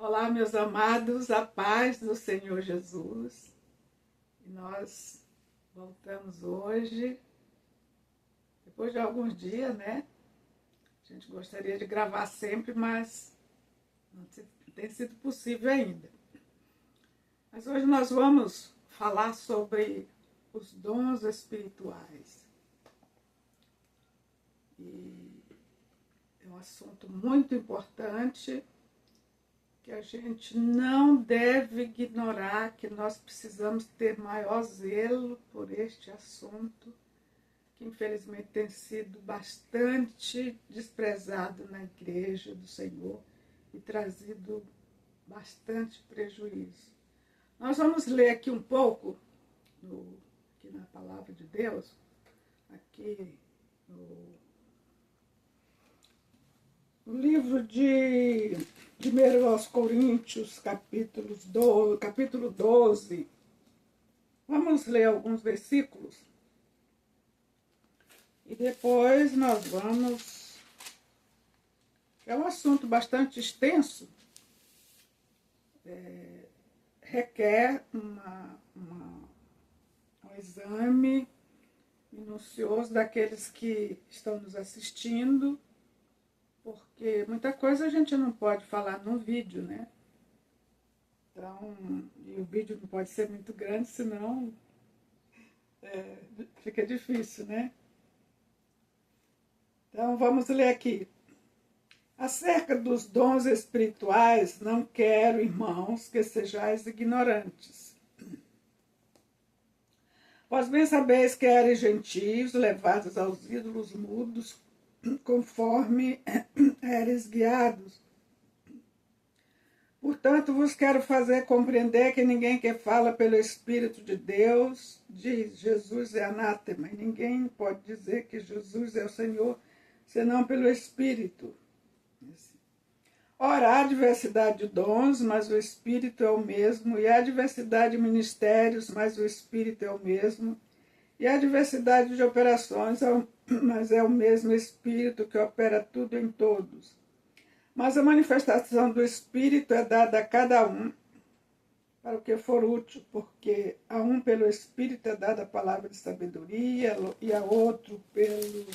Olá, meus amados, a paz do Senhor Jesus. E nós voltamos hoje, depois de alguns dias, né? A gente gostaria de gravar sempre, mas não tem sido possível ainda. Mas hoje nós vamos falar sobre os dons espirituais. E é um assunto muito importante que a gente não deve ignorar, que nós precisamos ter maior zelo por este assunto, que infelizmente tem sido bastante desprezado na igreja do Senhor e trazido bastante prejuízo. Nós vamos ler aqui um pouco, aqui na Palavra de Deus, aqui no livro de 1 aos Coríntios, capítulo 12. Vamos ler alguns versículos e depois nós vamos... É um assunto bastante extenso, requer um exame minucioso daqueles que estão nos assistindo, porque muita coisa a gente não pode falar num vídeo, né? Então, e o vídeo não pode ser muito grande, senão fica difícil, né? Então, vamos ler aqui. Acerca dos dons espirituais, não quero, irmãos, que sejais ignorantes. Vós bem sabeis que eres gentios, levados aos ídolos mudos, conforme eres guiados. Portanto, vos quero fazer compreender que ninguém que fala pelo Espírito de Deus diz Jesus é anátema, e ninguém pode dizer que Jesus é o Senhor, senão pelo Espírito. Ora, há diversidade de dons, mas o Espírito é o mesmo, e há diversidade de ministérios, mas o Espírito é o mesmo, e há diversidade de operações, mas é o mesmo Espírito que opera tudo em todos. Mas a manifestação do Espírito é dada a cada um para o que for útil, porque a um pelo Espírito é dada a palavra de sabedoria, e a outro pelo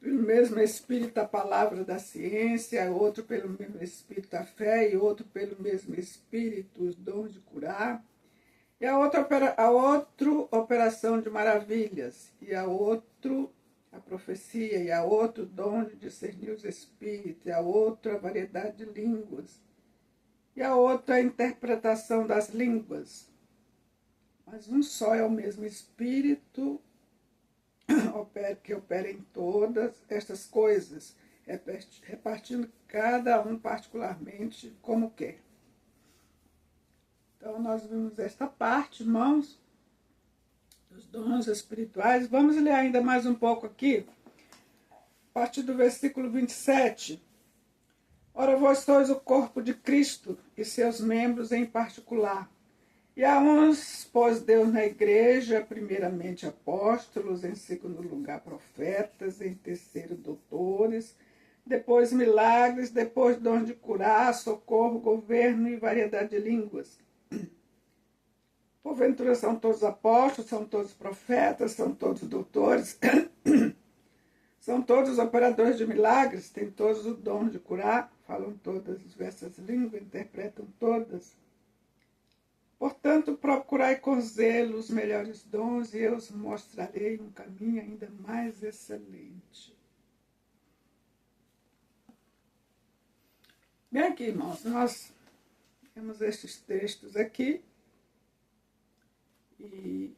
mesmo Espírito a palavra da ciência, a outro pelo mesmo Espírito a fé, e outro pelo mesmo Espírito os dons de curar, e a outro operação de maravilhas, e a outro a profecia, e a outro dom de discernir os espíritos, e a outra a variedade de línguas, e a outra a interpretação das línguas. Mas um só é o mesmo Espírito que opera em todas estas coisas, repartindo cada um particularmente como quer. Então, nós vimos esta parte, irmãos, dos dons espirituais. Vamos ler ainda mais um pouco aqui, a partir do versículo 27. Ora, vós sois o corpo de Cristo e seus membros em particular. E a uns pôs Deus na igreja, primeiramente apóstolos, em segundo lugar profetas, em terceiro doutores, depois milagres, depois dons de curar, socorro, governo e variedade de línguas. Porventura são todos apóstolos, são todos profetas, são todos doutores, são todos operadores de milagres, têm todos o dom de curar, falam todas as diversas línguas, interpretam todas. Portanto, procurai com zelo os melhores dons, e eu os mostrarei um caminho ainda mais excelente. Bem aqui, irmãos, nós temos estes textos aqui, e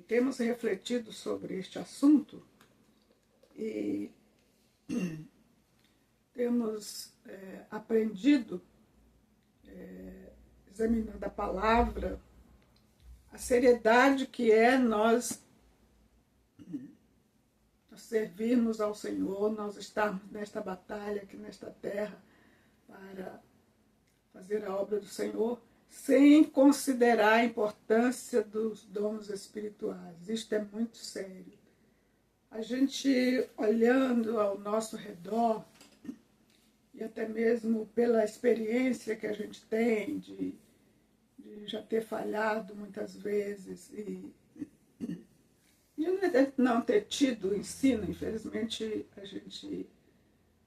temos refletido sobre este assunto, e temos aprendido, examinando a palavra, a seriedade que é nós servirmos ao Senhor, nós estarmos nesta batalha aqui nesta terra para fazer a obra do Senhor, sem considerar a importância dos dons espirituais. Isto é muito sério. A gente olhando ao nosso redor e até mesmo pela experiência que a gente tem de já ter falhado muitas vezes e de não ter tido ensino. Infelizmente, a gente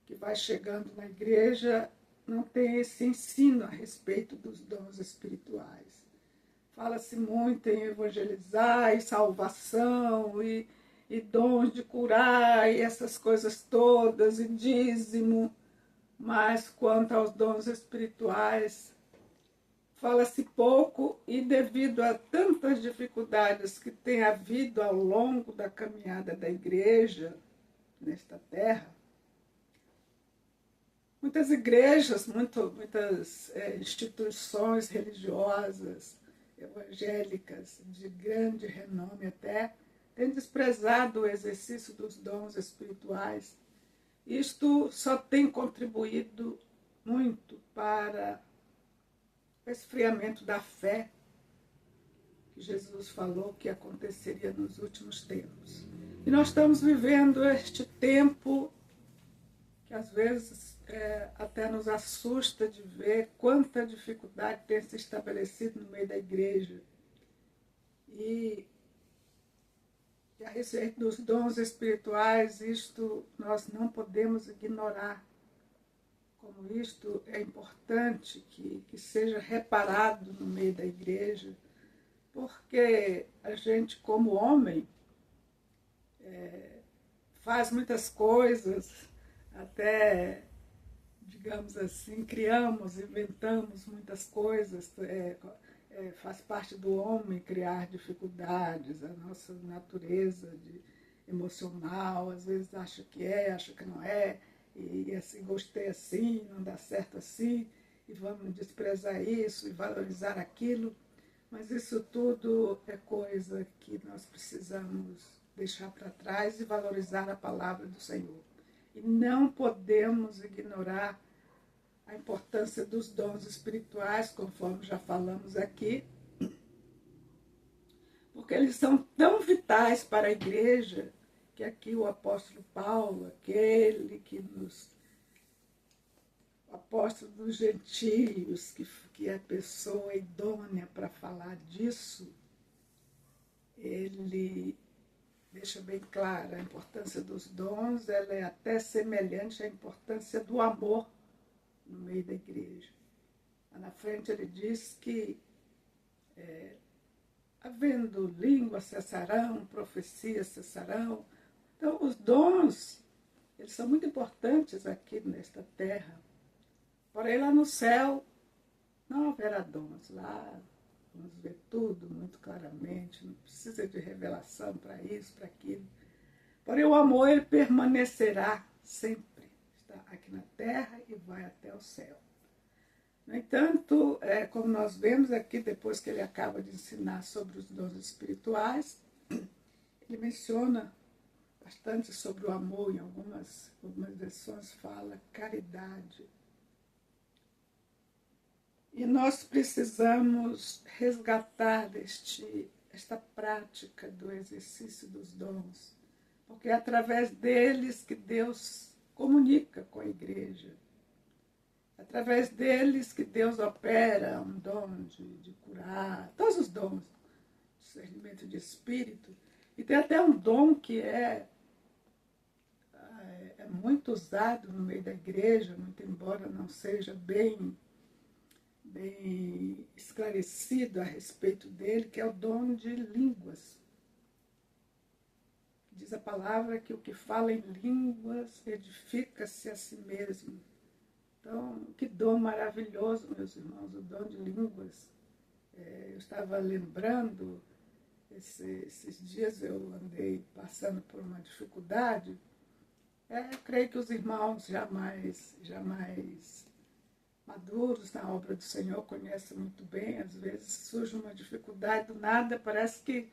que vai chegando na igreja não tem esse ensino a respeito dos dons espirituais. Fala-se muito em evangelizar, e salvação, e dons de curar, e essas coisas todas, e dízimo, mas quanto aos dons espirituais, fala-se pouco, e devido a tantas dificuldades que tem havido ao longo da caminhada da igreja nesta terra, muitas igrejas, muitas instituições religiosas, evangélicas, de grande renome até, têm desprezado o exercício dos dons espirituais. Isto só tem contribuído muito para o esfriamento da fé que Jesus falou que aconteceria nos últimos tempos. E nós estamos vivendo este tempo que às vezes até nos assusta de ver quanta dificuldade tem se estabelecido no meio da igreja. E a respeito dos dons espirituais, isto nós não podemos ignorar. Como isto é importante que seja reparado no meio da igreja, porque a gente, como homem, faz muitas coisas, até, digamos assim, criamos, inventamos muitas coisas, faz parte do homem criar dificuldades, a nossa natureza emocional, às vezes acha que é, acha que não é, e assim, gostei assim, não dá certo assim, e vamos desprezar isso e valorizar aquilo, mas isso tudo é coisa que nós precisamos deixar para trás e valorizar a palavra do Senhor. E não podemos ignorar a importância dos dons espirituais, conforme já falamos aqui, porque eles são tão vitais para a igreja, que aqui o apóstolo Paulo, aquele que o apóstolo dos gentios, que é a pessoa idônea para falar disso, ele deixa bem clara a importância dos dons, ela é até semelhante à importância do amor no meio da igreja. Lá na frente ele diz que havendo línguas cessarão, profecias cessarão. Então os dons, eles são muito importantes aqui nesta terra. Porém lá no céu não haverá dons. Lá vamos ver tudo muito claramente, não precisa de revelação para isso, para aquilo. Porém o amor, ele permanecerá sempre. Está aqui na terra e vai até o céu. No entanto, como nós vemos aqui, depois que ele acaba de ensinar sobre os dons espirituais, ele menciona bastante sobre o amor, em algumas versões fala caridade. E nós precisamos resgatar esta prática do exercício dos dons, porque é através deles que Deus comunica com a igreja. Através deles que Deus opera um dom de curar, todos os dons, discernimento de espírito. E tem até um dom que é muito usado no meio da igreja, muito embora não seja bem esclarecido a respeito dele, que é o dom de línguas. Diz a palavra que o que fala em línguas edifica-se a si mesmo. Então, que dom maravilhoso, meus irmãos, o dom de línguas. Eu estava lembrando, esses dias eu andei passando por uma dificuldade. Eu creio que os irmãos jamais maduros na obra do Senhor conhecem muito bem. Às vezes surge uma dificuldade do nada, parece que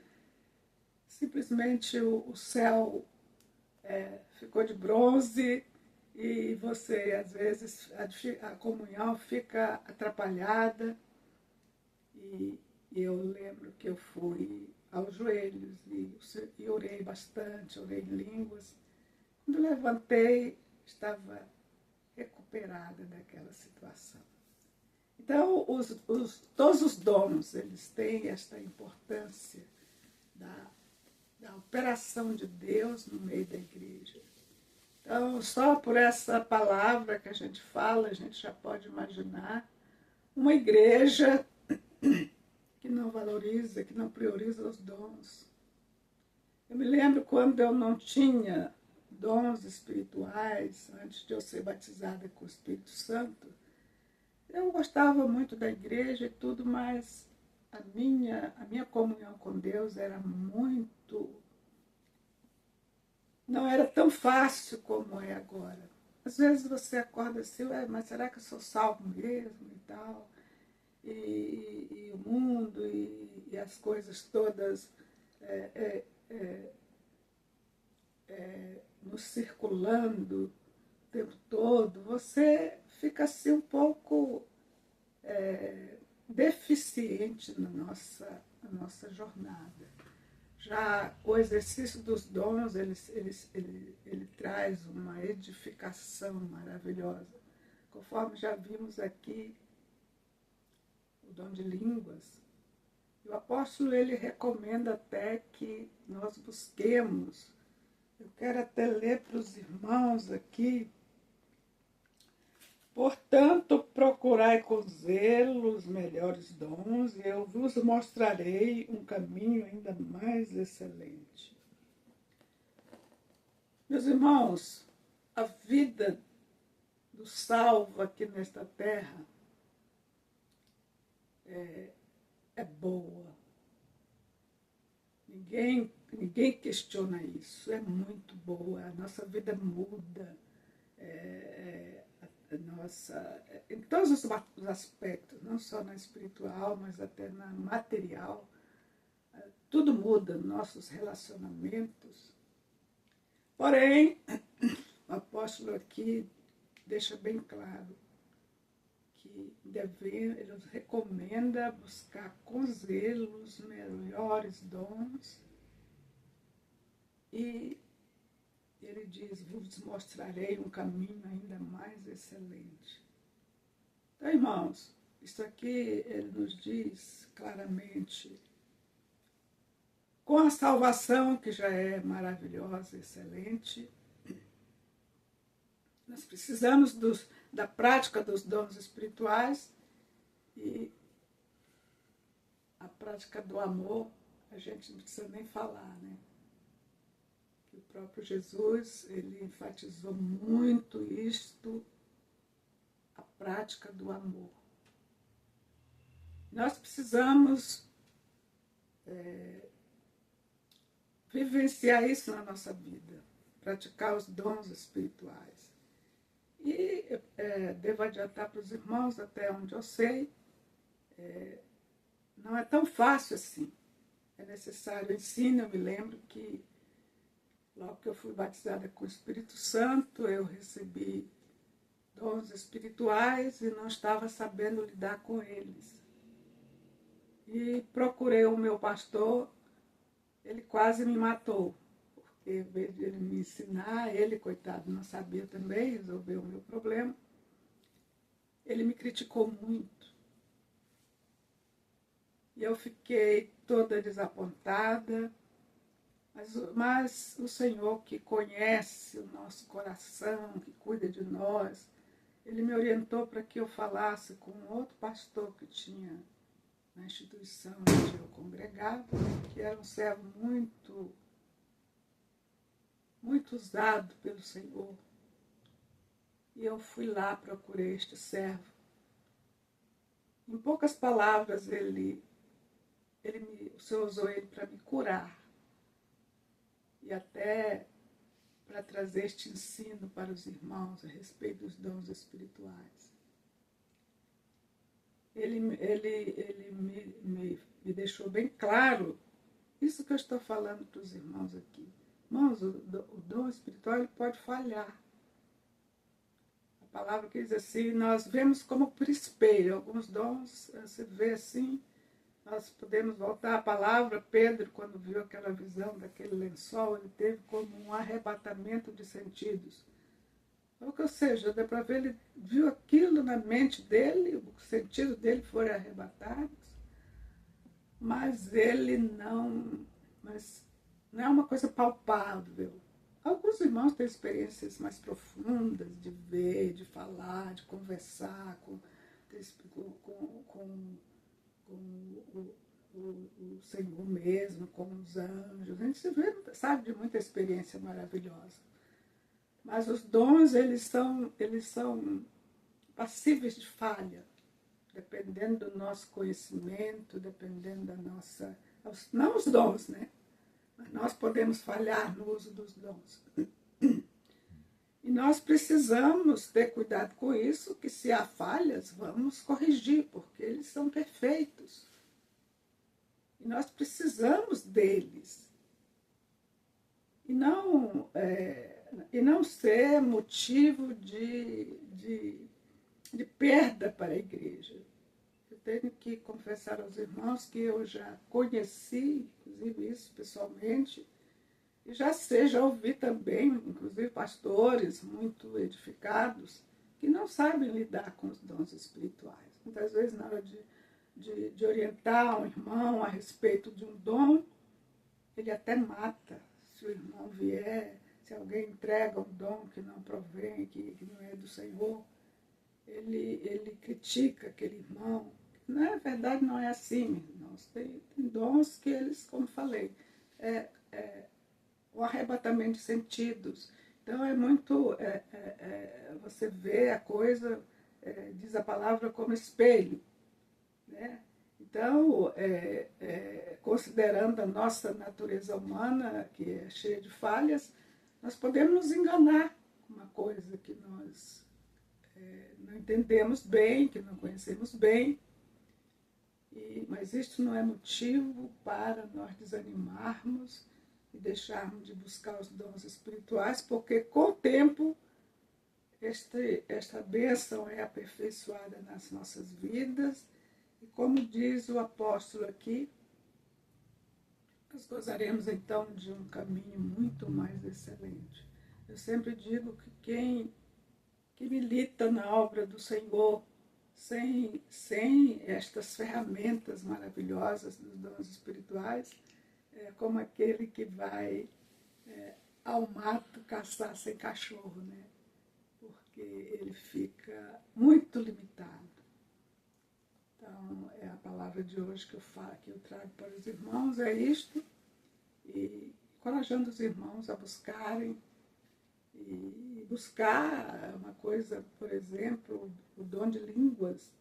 simplesmente o céu ficou de bronze, e você, às vezes, a comunhão fica atrapalhada. E eu lembro que eu fui aos joelhos e orei bastante, orei em línguas. Quando levantei, estava recuperada daquela situação. Então, todos os dons, eles têm esta importância da operação de Deus no meio da igreja. Então, só por essa palavra que a gente fala, a gente já pode imaginar uma igreja que não valoriza, que não prioriza os dons. Eu me lembro quando eu não tinha dons espirituais, antes de eu ser batizada com o Espírito Santo, eu gostava muito da igreja e tudo, mas a minha comunhão com Deus era muito... não era tão fácil como é agora. Às vezes você acorda assim, mas será que eu sou salvo mesmo e tal? E o mundo e as coisas todas nos circulando o tempo todo, você fica assim um pouco deficiente na nossa jornada. Já o exercício dos dons, ele traz uma edificação maravilhosa. Conforme já vimos aqui, o dom de línguas, o apóstolo ele recomenda até que nós busquemos. Eu quero até ler para os irmãos aqui. Portanto, procurai com zelo os melhores dons, e eu vos mostrarei um caminho ainda mais excelente. Meus irmãos, a vida do salvo aqui nesta terra é boa. Ninguém questiona isso, é muito boa. A nossa vida muda. Em todos os aspectos, não só na espiritual, mas até na material, tudo muda, nossos relacionamentos. Porém, o apóstolo aqui deixa bem claro que ele nos recomenda buscar com zelo os melhores dons e ele diz, vos mostrarei um caminho ainda mais excelente. Então, irmãos, isso aqui ele nos diz claramente, com a salvação, que já é maravilhosa, excelente, nós precisamos da prática dos dons espirituais e a prática do amor, a gente não precisa nem falar, né? O próprio Jesus, ele enfatizou muito isto, a prática do amor. Nós precisamos vivenciar isso na nossa vida, praticar os dons espirituais. E devo adiantar para os irmãos, até onde eu sei, não é tão fácil assim. É necessário ensino. Eu me lembro que logo que eu fui batizada com o Espírito Santo, eu recebi dons espirituais e não estava sabendo lidar com eles. E procurei o meu pastor, ele quase me matou, porque em vez de ele me ensinar, ele, coitado, não sabia também resolver o meu problema, ele me criticou muito. E eu fiquei toda desapontada, mas o Senhor, que conhece o nosso coração, que cuida de nós, ele me orientou para que eu falasse com outro pastor que tinha na instituição onde eu congregava, que era um servo muito, muito usado pelo Senhor. E eu fui lá, procurei este servo. Em poucas palavras, o Senhor usou ele para me curar. E até para trazer este ensino para os irmãos a respeito dos dons espirituais. Ele me deixou bem claro isso que eu estou falando para os irmãos aqui. Irmãos, o dom espiritual ele pode falhar. A palavra que diz assim, nós vemos como por espelho. Alguns dons, você vê assim, nós podemos voltar à palavra. Pedro, quando viu aquela visão daquele lençol, ele teve como um arrebatamento de sentidos. Ou seja, dá para ver, ele viu aquilo na mente dele, o sentido dele foram arrebatados, mas ele não, mas não é uma coisa palpável. Alguns irmãos têm experiências mais profundas de ver, de falar, de conversar com o Senhor mesmo, com os anjos. A gente vê, sabe de muita experiência maravilhosa. Mas os dons, eles são passíveis de falha, dependendo do nosso conhecimento, dependendo da nossa... Não os dons, né? Mas nós podemos falhar no uso dos dons. E nós precisamos ter cuidado com isso, que se há falhas, vamos corrigir, porque eles são perfeitos. E nós precisamos deles. E não ser motivo de perda para a igreja. Eu tenho que confessar aos irmãos que eu já conheci, inclusive isso pessoalmente, e já ouvi também, inclusive pastores muito edificados, que não sabem lidar com os dons espirituais. Muitas vezes, na hora de orientar um irmão a respeito de um dom, ele até mata. Se o irmão vier, se alguém entrega um dom que não provém, que não é do Senhor, ele critica aquele irmão. Na verdade, não é assim, irmãos. Tem dons que eles, como falei, o arrebatamento de sentidos. Então, é muito... você vê a coisa, diz a palavra, como espelho, né? Então, considerando a nossa natureza humana, que é cheia de falhas, nós podemos nos enganar com uma coisa que nós não entendemos bem, que não conhecemos bem, mas isto não é motivo para nós desanimarmos e deixarmos de buscar os dons espirituais, porque com o tempo esta bênção é aperfeiçoada nas nossas vidas. E como diz o apóstolo aqui, nós gozaremos então de um caminho muito mais excelente. Eu sempre digo que quem milita na obra do Senhor, sem estas ferramentas maravilhosas dos dons espirituais, é como aquele que vai ao mato caçar sem cachorro, né? Porque ele fica muito limitado. Então, a palavra de hoje que eu trago para os irmãos é isto, e encorajando os irmãos a buscarem, e buscar uma coisa, por exemplo, o dom de línguas,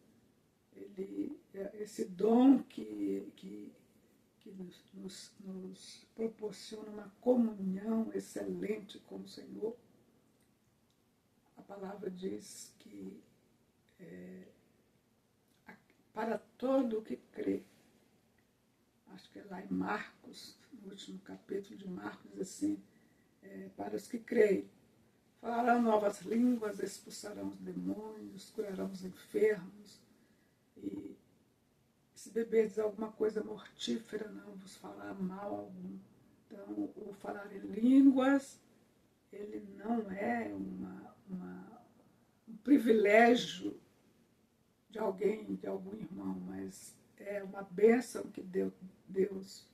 esse dom que nos proporciona uma comunhão excelente com o Senhor. A palavra diz que para todo o que crê. Acho que é lá em Marcos, no último capítulo de Marcos, diz assim, para os que creem, falarão novas línguas, expulsarão os demônios, curarão os enfermos, e se beberdes alguma coisa mortífera, não vos fará mal algum. Então, o falar em línguas, ele não é um privilégio de alguém, de algum irmão, mas é uma bênção que Deus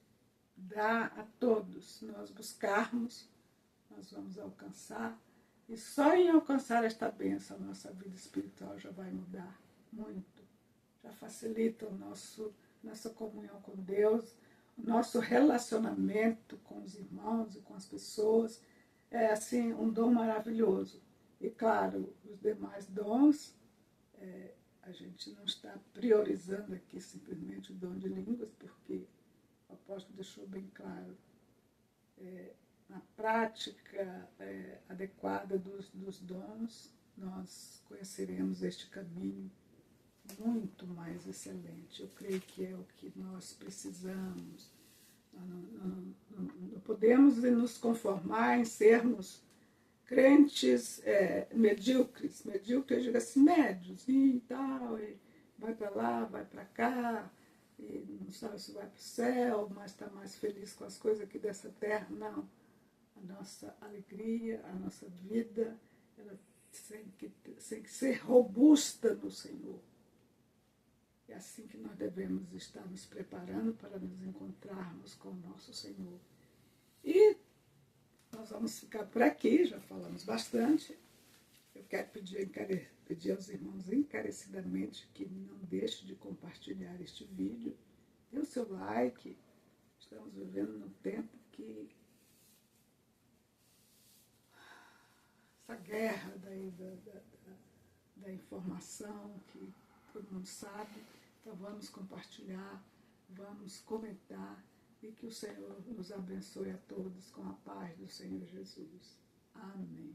dá a todos. Se nós buscarmos, nós vamos alcançar. E só em alcançar esta bênção, a nossa vida espiritual já vai mudar muito. Já facilita nossa comunhão com Deus, o nosso relacionamento com os irmãos e com as pessoas. É, assim, um dom maravilhoso. E, claro, os demais dons, a gente não está priorizando aqui simplesmente o dom de línguas, porque o apóstolo deixou bem claro, na prática adequada dos dons, nós conheceremos este caminho muito mais excelente. Eu creio que é o que nós precisamos. Não podemos nos conformar em sermos crentes medíocres, eu digo assim, médios e tal, e vai para lá, vai para cá, e não sabe se vai para o céu, mas está mais feliz com as coisas aqui dessa terra. Não. A nossa alegria, a nossa vida, ela sem que ser robusta no Senhor. É assim que nós devemos estar nos preparando para nos encontrarmos com o nosso Senhor. E nós vamos ficar por aqui, já falamos bastante. Eu quero pedir aos irmãos encarecidamente que não deixem de compartilhar este vídeo. Dê o seu like. Estamos vivendo num tempo que essa guerra da informação que todo mundo sabe. Então vamos compartilhar, vamos comentar e que o Senhor nos abençoe a todos com a paz do Senhor Jesus. Amém.